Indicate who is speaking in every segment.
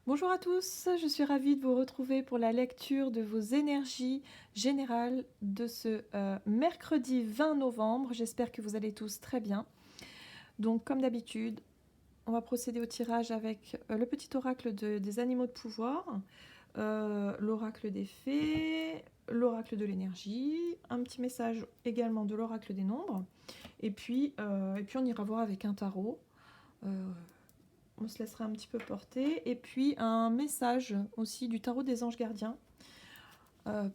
Speaker 1: Bonjour à tous, je suis ravie de vous retrouver pour la lecture de vos énergies générales de ce mercredi 20 novembre. J'espère que vous allez tous très bien. Donc comme d'habitude, on va procéder au tirage avec le petit oracle des animaux de pouvoir, l'oracle des fées, l'oracle de l'énergie, un petit message également de l'oracle des nombres, et puis on ira voir avec un tarot. On se laissera un petit peu porter. Et puis un message aussi du tarot des anges gardiens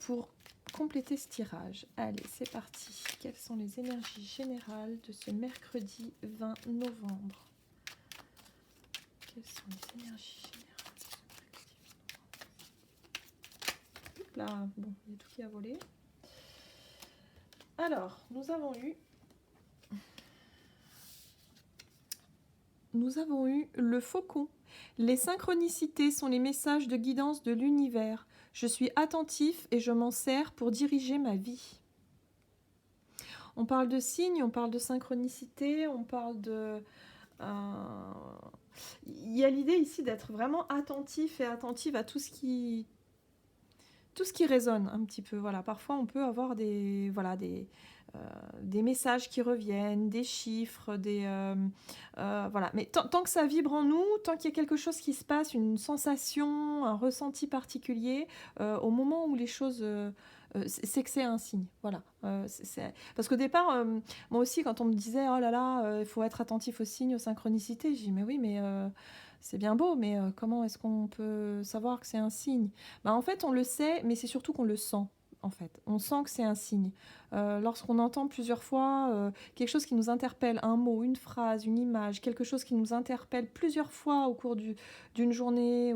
Speaker 1: pour compléter ce tirage. Allez, c'est parti. Quelles sont les énergies générales de ce mercredi 20 novembre? Quelles sont les énergies générales de ce mercredi 20 novembre? Hop là, bon, il y a tout qui a volé. Alors, nous avons eu le faucon. Les synchronicités sont les messages de guidance de l'univers. Je suis attentif et je m'en sers pour diriger ma vie. On parle de signes, on parle de synchronicité, on parle de... Il y a l'idée ici d'être vraiment attentif et attentive à tout ce qui résonne un petit peu. Voilà. Parfois, on peut avoir des messages qui reviennent, des chiffres, voilà. Mais tant que ça vibre en nous, tant qu'il y a quelque chose qui se passe, une sensation, un ressenti particulier, au moment où les choses... c'est que c'est un signe, voilà. Parce qu'au départ, moi aussi, quand on me disait, oh là là, il faut être attentif aux signes, aux synchronicités, j'ai dit, mais oui, mais c'est bien beau, mais comment est-ce qu'on peut savoir que c'est un signe? Bah, en fait, on le sait, mais c'est surtout qu'on le sent. En fait, on sent que c'est un signe. Lorsqu'on entend plusieurs fois quelque chose qui nous interpelle, un mot, une phrase, une image, quelque chose qui nous interpelle plusieurs fois au cours d'une journée,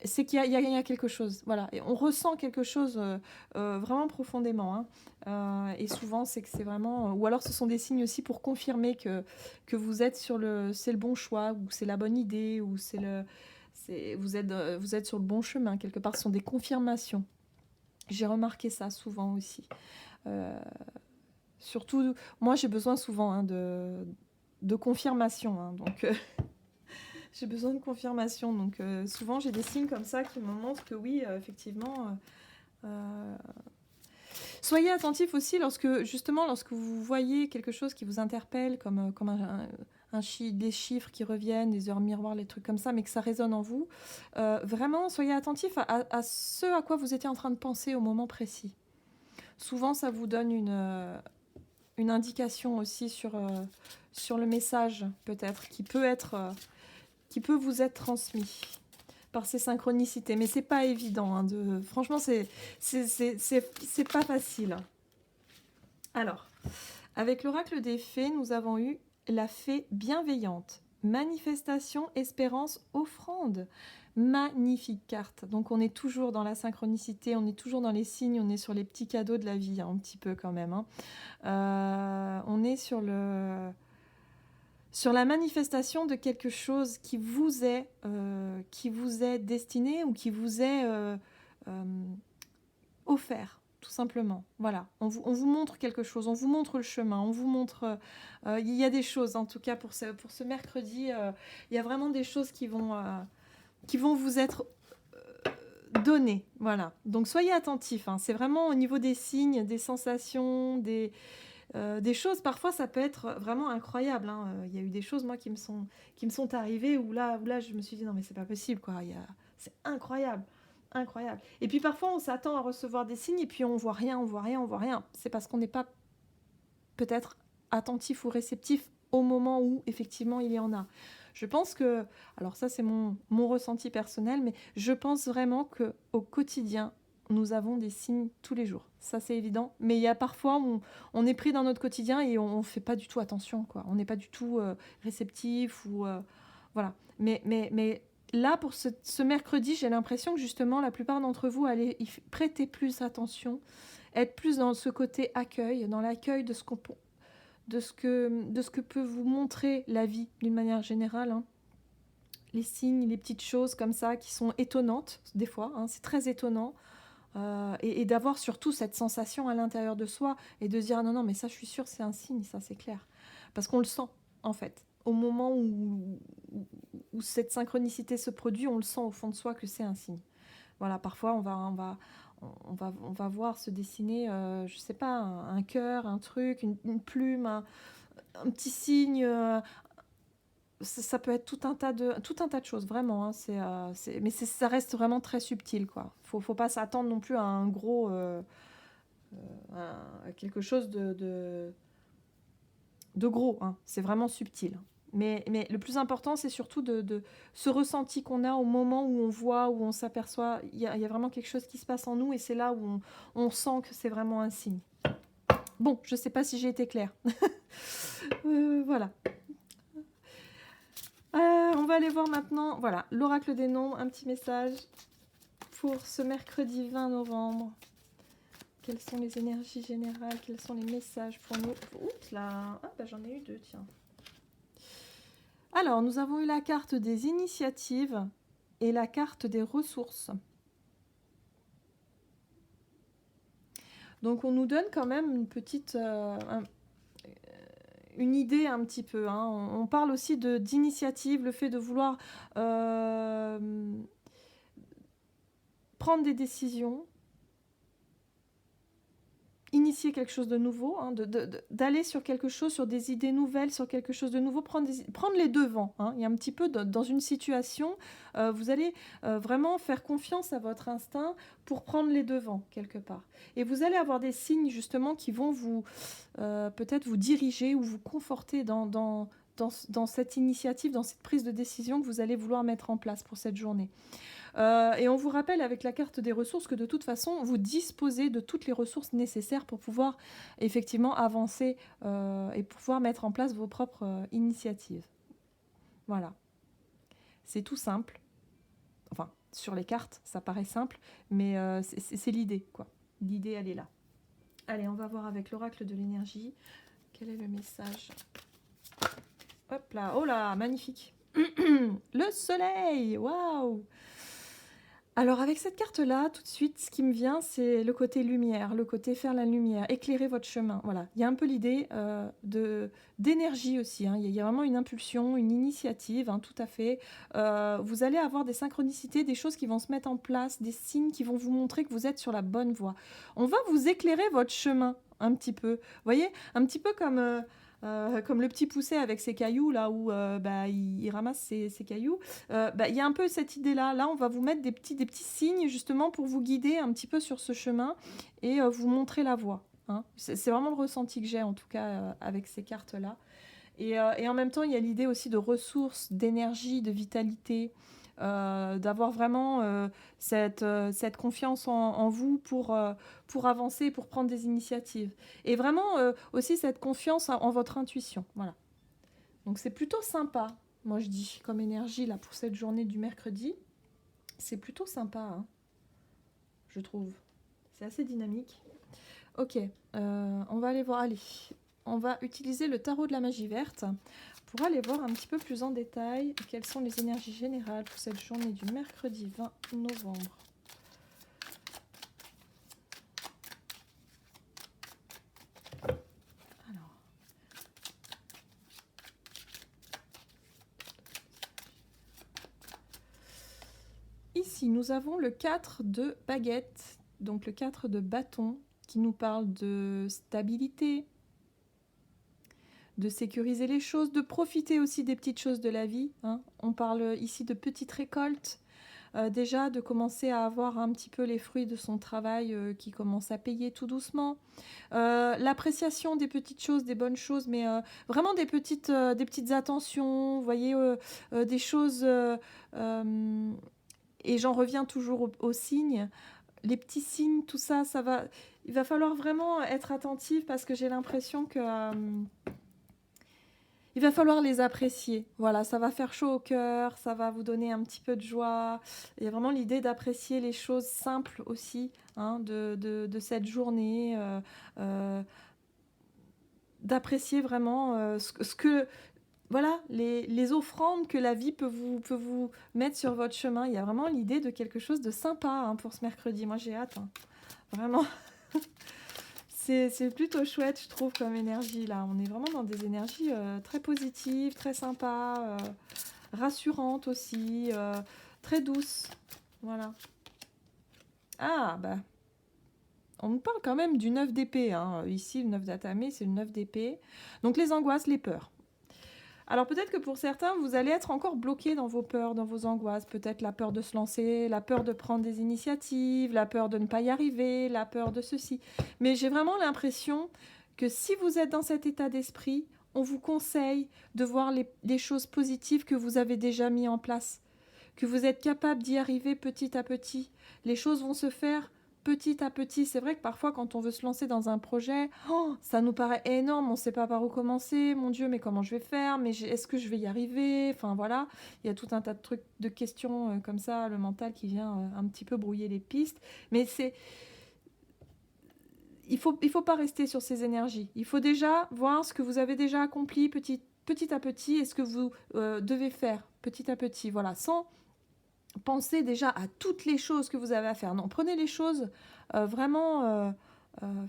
Speaker 1: c'est qu'il y a quelque chose. Voilà, et on ressent quelque chose vraiment profondément. Hein. Et souvent, c'est que c'est vraiment... ou alors, ce sont des signes aussi pour confirmer que vous êtes c'est le bon choix, ou c'est la bonne idée, ou vous êtes sur le bon chemin. Quelque part, ce sont des confirmations. J'ai remarqué ça souvent aussi. Euh, Surtout, moi, j'ai besoin souvent de confirmation. Hein, donc, j'ai besoin de confirmation. Donc, souvent, j'ai des signes comme ça qui me montrent que oui, effectivement... soyez attentif aussi lorsque vous voyez quelque chose qui vous interpelle, comme des chiffres qui reviennent, des heures miroirs, les trucs comme ça, mais que ça résonne en vous. Vraiment, soyez attentif à ce à quoi vous étiez en train de penser au moment précis. Souvent, ça vous donne une indication aussi sur le message, peut-être, qui peut vous être transmis par ces synchronicités. Mais c'est pas évident. Hein, franchement, c'est pas facile. Alors, avec l'oracle des fées, nous avons eu la fée bienveillante. Manifestation, espérance, offrande. Magnifique carte. Donc on est toujours dans la synchronicité, on est toujours dans les signes, on est sur les petits cadeaux de la vie, hein, un petit peu quand même. Hein. On est sur la manifestation de quelque chose qui vous est destiné ou qui vous est offert, tout simplement. Voilà, on vous montre quelque chose, on vous montre le chemin, on vous montre... il y a des choses, en tout cas pour ce mercredi, il y a vraiment des choses qui vont vous être données. Voilà, donc soyez attentifs, hein. C'est vraiment au niveau des signes, des sensations, des choses, parfois ça peut être vraiment incroyable. Hein. Il y a eu des choses, moi, qui me sont arrivées où là, je me suis dit, non, mais c'est pas possible, quoi. C'est incroyable. Incroyable. Et puis parfois, on s'attend à recevoir des signes et puis on voit rien, on voit rien, on voit rien. C'est parce qu'on n'est pas peut-être attentif ou réceptif au moment où, effectivement, il y en a. Je pense que, alors ça, c'est mon ressenti personnel, mais je pense vraiment qu'au quotidien, nous avons des signes tous les jours. Ça, c'est évident. Mais il y a parfois où on est pris dans notre quotidien et on ne fait pas du tout attention, quoi. On n'est pas du tout réceptif ou... voilà. Mais là, pour ce mercredi, j'ai l'impression que justement, la plupart d'entre vous allez y prêter plus attention, être plus dans ce côté accueil, dans l'accueil de ce que peut vous montrer la vie d'une manière générale. Hein. Les signes, les petites choses comme ça qui sont étonnantes, des fois, hein, c'est très étonnant. Et d'avoir surtout cette sensation à l'intérieur de soi et de se dire ah non, non, mais ça, je suis sûre, c'est un signe, ça, c'est clair. Parce qu'on le sent, en fait. Au moment où cette synchronicité se produit, on le sent au fond de soi que c'est un signe. Voilà, parfois on va voir se dessiner, je sais pas, un cœur, un truc, une plume, un petit signe. Ça peut être tout un tas de choses, vraiment. Hein, mais ça reste vraiment très subtil, quoi. Faut pas s'attendre non plus à un gros, à quelque chose de gros. Hein. C'est vraiment subtil. Mais le plus important, c'est surtout de ce ressenti qu'on a au moment où on voit, où on s'aperçoit. Il y a vraiment quelque chose qui se passe en nous et c'est là où on sent que c'est vraiment un signe. Bon, je ne sais pas si j'ai été claire. Voilà. On va aller voir maintenant, voilà, l'oracle des nombres, un petit message pour ce mercredi 20 novembre. Quelles sont les énergies générales? Quels sont les messages pour nous? Oups là, ah, bah, j'en ai eu deux, tiens. Alors, nous avons eu la carte des initiatives et la carte des ressources. Donc, on nous donne quand même une petite... une idée un petit peu. Hein. On parle aussi d'initiative, le fait de vouloir prendre des décisions, initier quelque chose de nouveau, hein, d'aller sur quelque chose, sur des idées nouvelles, sur quelque chose de nouveau, prendre les devants. Hein. Il y a un petit peu dans une situation, vous allez vraiment faire confiance à votre instinct pour prendre les devants quelque part. Et vous allez avoir des signes justement qui vont vous peut-être vous diriger ou vous conforter dans cette initiative, dans cette prise de décision que vous allez vouloir mettre en place pour cette journée. Et on vous rappelle avec la carte des ressources que de toute façon, vous disposez de toutes les ressources nécessaires pour pouvoir effectivement avancer et pouvoir mettre en place vos propres initiatives. Voilà. C'est tout simple. Enfin, sur les cartes, ça paraît simple, mais c'est l'idée, quoi. L'idée, elle est là. Allez, on va voir avec l'oracle de l'énergie. Quel est le message? Hop là, oh là, magnifique. Le soleil, waouh! Alors avec cette carte-là, tout de suite, ce qui me vient, c'est le côté lumière, le côté faire la lumière, éclairer votre chemin. Voilà, il y a un peu l'idée d'énergie aussi. Hein. Il y a vraiment une impulsion, une initiative, hein, tout à fait. Vous allez avoir des synchronicités, des choses qui vont se mettre en place, des signes qui vont vous montrer que vous êtes sur la bonne voie. On va vous éclairer votre chemin un petit peu. Vous voyez, un petit peu comme le petit poucet avec ses cailloux, là où il ramasse ses cailloux. Il y a un peu cette idée-là. Là, on va vous mettre des petits signes, justement, pour vous guider un petit peu sur ce chemin et vous montrer la voie. Hein. C'est vraiment le ressenti que j'ai, en tout cas, avec ces cartes-là. Et en même temps, il y a l'idée aussi de ressources, d'énergie, de vitalité, d'avoir vraiment cette confiance en vous pour avancer, pour prendre des initiatives. Et vraiment aussi cette confiance en votre intuition. Voilà. Donc c'est plutôt sympa, moi je dis, comme énergie là pour cette journée du mercredi. C'est plutôt sympa, hein, je trouve. C'est assez dynamique. Ok, on va aller voir. Allez, on va utiliser le tarot de la magie verte pour aller voir un petit peu plus en détail quelles sont les énergies générales pour cette journée du mercredi 20 novembre. Alors. Ici, nous avons le 4 de baguette, donc le 4 de bâton, qui nous parle de stabilité, de sécuriser les choses, de profiter aussi des petites choses de la vie. Hein. On parle ici de petites récoltes, déjà de commencer à avoir un petit peu les fruits de son travail qui commence à payer tout doucement. L'appréciation des petites choses, des bonnes choses, mais vraiment des petites attentions, vous voyez, des choses... et j'en reviens toujours aux signes. Les petits signes, tout ça, il va falloir vraiment être attentif parce que j'ai l'impression que... il va falloir les apprécier. Voilà, ça va faire chaud au cœur, ça va vous donner un petit peu de joie. Il y a vraiment l'idée d'apprécier les choses simples aussi, hein, de cette journée, d'apprécier vraiment ce que... Voilà, les offrandes que la vie peut vous mettre sur votre chemin. Il y a vraiment l'idée de quelque chose de sympa, hein, pour ce mercredi. Moi, j'ai hâte, hein. Vraiment. C'est plutôt chouette, je trouve, comme énergie, là. On est vraiment dans des énergies très positives, très sympas. rassurante aussi, très douce. Voilà. Ah, bah, on nous parle quand même du 9 d'épée. Hein. Ici, le 9 d'Atamé, c'est le 9 d'épée. Donc les angoisses, les peurs. Alors peut-être que pour certains, vous allez être encore bloqué dans vos peurs, dans vos angoisses. Peut-être la peur de se lancer, la peur de prendre des initiatives, la peur de ne pas y arriver, la peur de ceci. Mais j'ai vraiment l'impression que si vous êtes dans cet état d'esprit, on vous conseille de voir les choses positives que vous avez déjà mis en place, que vous êtes capable d'y arriver petit à petit. Les choses vont se faire petit à petit. C'est vrai que parfois, quand on veut se lancer dans un projet, ça nous paraît énorme, on ne sait pas par où commencer. Mon Dieu, mais comment je vais faire? Mais est-ce que je vais y arriver? Enfin voilà, il y a tout un tas de trucs, de questions comme ça, le mental qui vient un petit peu brouiller les pistes. Mais il faut pas rester sur ces énergies. Il faut déjà voir ce que vous avez déjà accompli petit à petit et ce que vous devez faire petit à petit. Voilà, sans penser déjà à toutes les choses que vous avez à faire. Non, prenez les choses vraiment,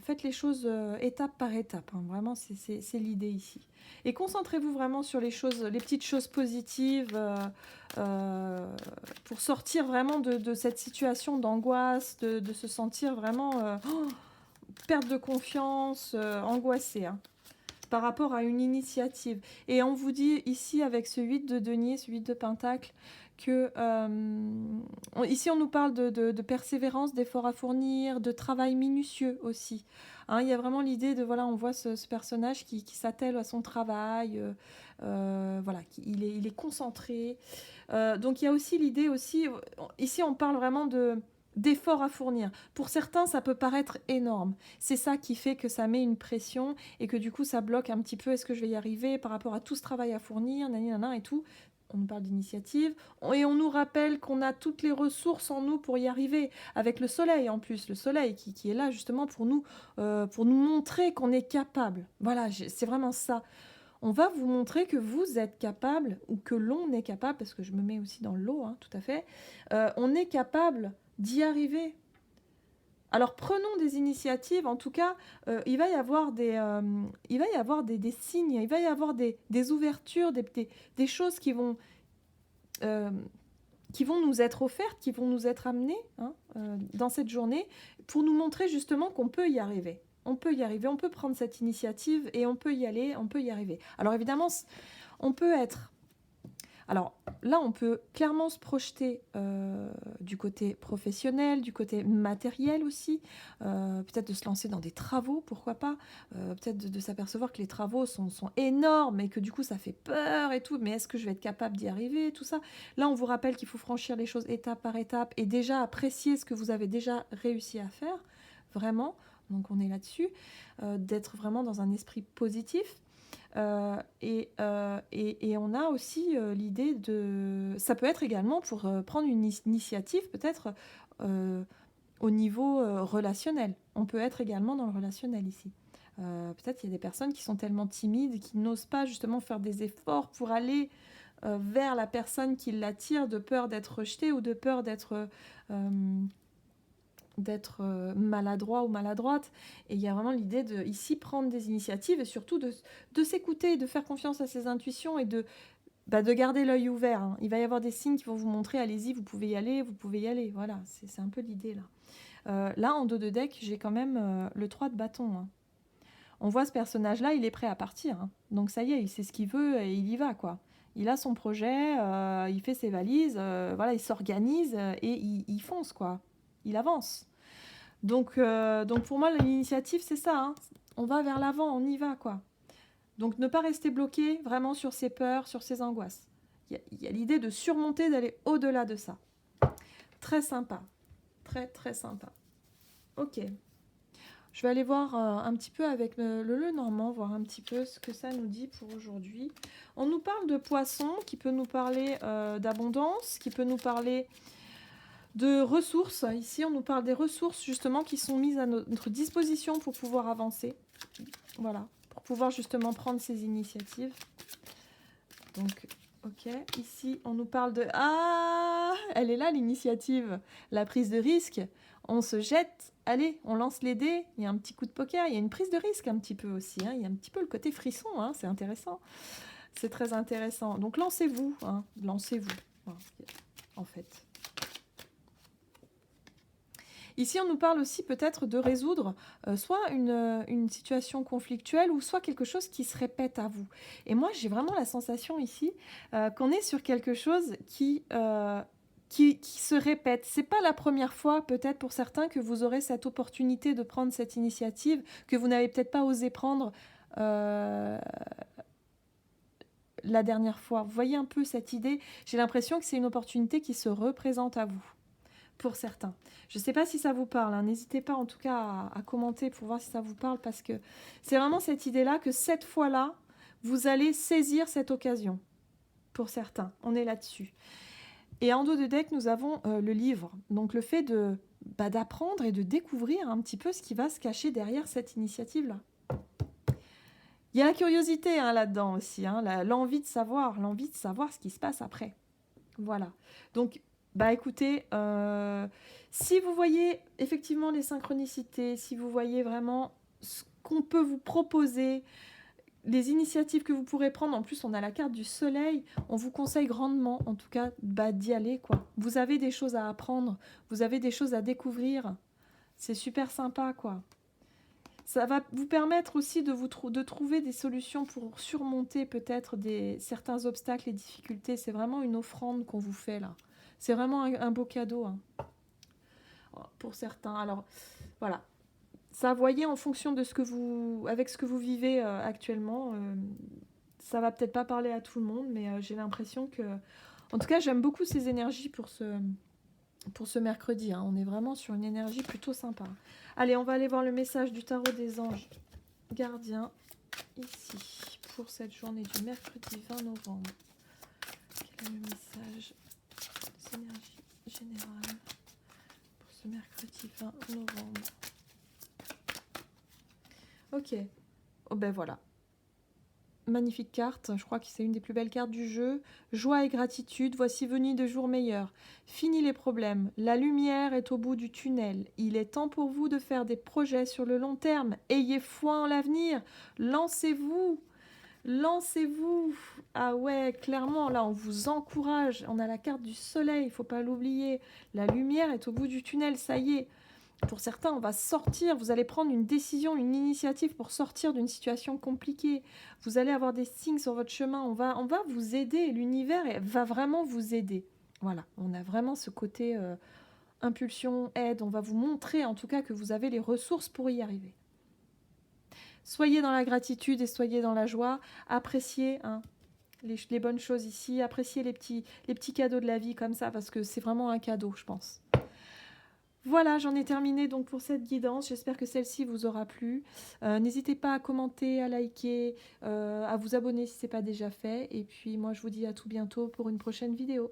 Speaker 1: faites les choses étape par étape. Hein. Vraiment, c'est l'idée ici. Et concentrez-vous vraiment sur les choses, les petites choses positives pour sortir vraiment de cette situation d'angoisse, de se sentir vraiment perte de confiance, angoissé. Hein, par rapport à une initiative. Et on vous dit ici avec ce 8 de denier, ce 8 de pentacle, que ici on nous parle de persévérance, d'efforts à fournir, de travail minutieux aussi. Hein, il y a vraiment l'idée de, voilà, on voit ce personnage qui s'attelle à son travail, voilà, il est concentré. Donc il y a aussi l'idée aussi, ici on parle vraiment d'efforts à fournir. Pour certains, ça peut paraître énorme. C'est ça qui fait que ça met une pression et que du coup, ça bloque un petit peu. Est-ce que je vais y arriver par rapport à tout ce travail à fournir, nanana et tout. On nous parle d'initiative et on nous rappelle qu'on a toutes les ressources en nous pour y arriver. Avec le soleil en plus, le soleil qui est là justement pour nous montrer qu'on est capable. Voilà, c'est vraiment ça. On va vous montrer que vous êtes capable ou que l'on est capable, parce que je me mets aussi dans l'eau, hein, tout à fait. On est capable d'y arriver. Alors prenons des initiatives, en tout cas, il va y avoir des signes, il va y avoir des ouvertures, des choses qui vont nous être offertes, qui vont nous être amenées hein, dans cette journée, pour nous montrer justement qu'on peut y arriver. On peut y arriver, on peut prendre cette initiative et on peut y aller, on peut y arriver. Alors évidemment, on peut être... Alors là, on peut clairement se projeter du côté professionnel, du côté matériel aussi, peut-être de se lancer dans des travaux, pourquoi pas, peut-être de s'apercevoir que les travaux sont énormes et que du coup ça fait peur et tout, mais est-ce que je vais être capable d'y arriver, tout ça. Là, on vous rappelle qu'il faut franchir les choses étape par étape et déjà apprécier ce que vous avez déjà réussi à faire, vraiment, donc on est là-dessus, d'être vraiment dans un esprit positif. Et on a aussi l'idée de... Ça peut être également pour prendre une initiative, peut-être au niveau relationnel. On peut être également dans le relationnel ici. Peut-être qu'il y a des personnes qui sont tellement timides, qui n'osent pas justement faire des efforts pour aller vers la personne qui l'attire, de peur d'être rejeté ou de peur d'être maladroit ou maladroite. Et il y a vraiment l'idée de ici prendre des initiatives et surtout de s'écouter, de faire confiance à ses intuitions et de garder l'œil ouvert. Hein. Il va y avoir des signes qui vont vous montrer, allez-y, vous pouvez y aller, vous pouvez y aller. Voilà, c'est un peu l'idée là. Là, en dos de deck, j'ai quand même le 3 de bâton. Hein. On voit ce personnage-là, il est prêt à partir. Hein. Donc ça y est, il sait ce qu'il veut et il y va, quoi. Il a son projet, il fait ses valises, voilà, il s'organise et il fonce, quoi. Il avance. Donc pour moi, l'initiative, c'est ça. Hein. On va vers l'avant, on y va, quoi. Donc ne pas rester bloqué vraiment sur ses peurs, sur ses angoisses. Il y a l'idée de surmonter, d'aller au-delà de ça. Très sympa. Très, très sympa. Ok. Je vais aller voir un petit peu avec le Normand, voir un petit peu ce que ça nous dit pour aujourd'hui. On nous parle de poisson, qui peut nous parler d'abondance, qui peut nous parler de ressources. Ici, on nous parle des ressources justement qui sont mises à notre disposition pour pouvoir avancer. Voilà, pour pouvoir justement prendre ces initiatives. Donc, ok. Ici, on nous parle de... Ah, elle est là l'initiative. La prise de risque. On se jette. Allez, on lance les dés. Il y a un petit coup de poker. Il y a une prise de risque un petit peu aussi. Hein. Il y a un petit peu le côté frisson. Hein. C'est intéressant. C'est très intéressant. Donc lancez-vous, hein, lancez-vous, hein, en fait. Ici, on nous parle aussi peut-être de résoudre soit une situation conflictuelle ou soit quelque chose qui se répète à vous. Et moi, j'ai vraiment la sensation ici qu'on est sur quelque chose qui se répète. C'est pas la première fois, peut-être pour certains, que vous aurez cette opportunité de prendre cette initiative que vous n'avez peut-être pas osé prendre la dernière fois. Vous voyez un peu cette idée? J'ai l'impression que c'est une opportunité qui se représente à vous. Pour certains. Je ne sais pas si ça vous parle, hein. N'hésitez pas en tout cas à commenter pour voir si ça vous parle, parce que c'est vraiment cette idée-là que cette fois-là, vous allez saisir cette occasion. Pour certains, on est là-dessus. Et en dos de deck, nous avons le livre. Donc le fait d'apprendre et de découvrir un petit peu ce qui va se cacher derrière cette initiative-là. Il y a la curiosité hein, là-dedans aussi, hein, l'envie de savoir ce qui se passe après. Voilà. Donc, bah écoutez, si vous voyez effectivement les synchronicités, si vous voyez vraiment ce qu'on peut vous proposer, les initiatives que vous pourrez prendre, en plus on a la carte du soleil, on vous conseille grandement en tout cas d'y aller quoi. Vous avez des choses à apprendre, vous avez des choses à découvrir, c'est super sympa quoi. Ça va vous permettre aussi de trouver des solutions pour surmonter peut-être certains obstacles et difficultés. C'est vraiment une offrande qu'on vous fait là. C'est vraiment un beau cadeau hein, pour certains. Alors voilà, ça voyez en fonction de avec ce que vous vivez actuellement. Ça va peut-être pas parler à tout le monde, mais j'ai l'impression que, en tout cas, j'aime beaucoup ces énergies pour ce mercredi. Hein. On est vraiment sur une énergie plutôt sympa. Allez, on va aller voir le message du tarot des anges gardiens ici pour cette journée du mercredi 20 novembre. Quel est le message des énergies générales pour ce mercredi 20 novembre? Ok. Oh ben voilà. Magnifique carte, je crois que c'est une des plus belles cartes du jeu. Joie et gratitude, voici venus de jours meilleurs. Fini les problèmes, la lumière est au bout du tunnel. Il est temps pour vous de faire des projets sur le long terme. Ayez foi en l'avenir, lancez-vous, lancez-vous. Ah ouais, clairement, là, on vous encourage. On a la carte du soleil, il ne faut pas l'oublier. La lumière est au bout du tunnel, ça y est. Pour certains, on va sortir, vous allez prendre une décision, une initiative pour sortir d'une situation compliquée. Vous allez avoir des signes sur votre chemin, on va vous aider, l'univers va vraiment vous aider. Voilà, on a vraiment ce côté impulsion, aide, on va vous montrer en tout cas que vous avez les ressources pour y arriver. Soyez dans la gratitude et soyez dans la joie, appréciez hein, les bonnes choses ici, appréciez les petits cadeaux de la vie comme ça, parce que c'est vraiment un cadeau, je pense. Voilà, j'en ai terminé donc pour cette guidance. J'espère que celle-ci vous aura plu. N'hésitez pas à commenter, à liker, à vous abonner si ce n'est pas déjà fait. Et puis moi, je vous dis à tout bientôt pour une prochaine vidéo.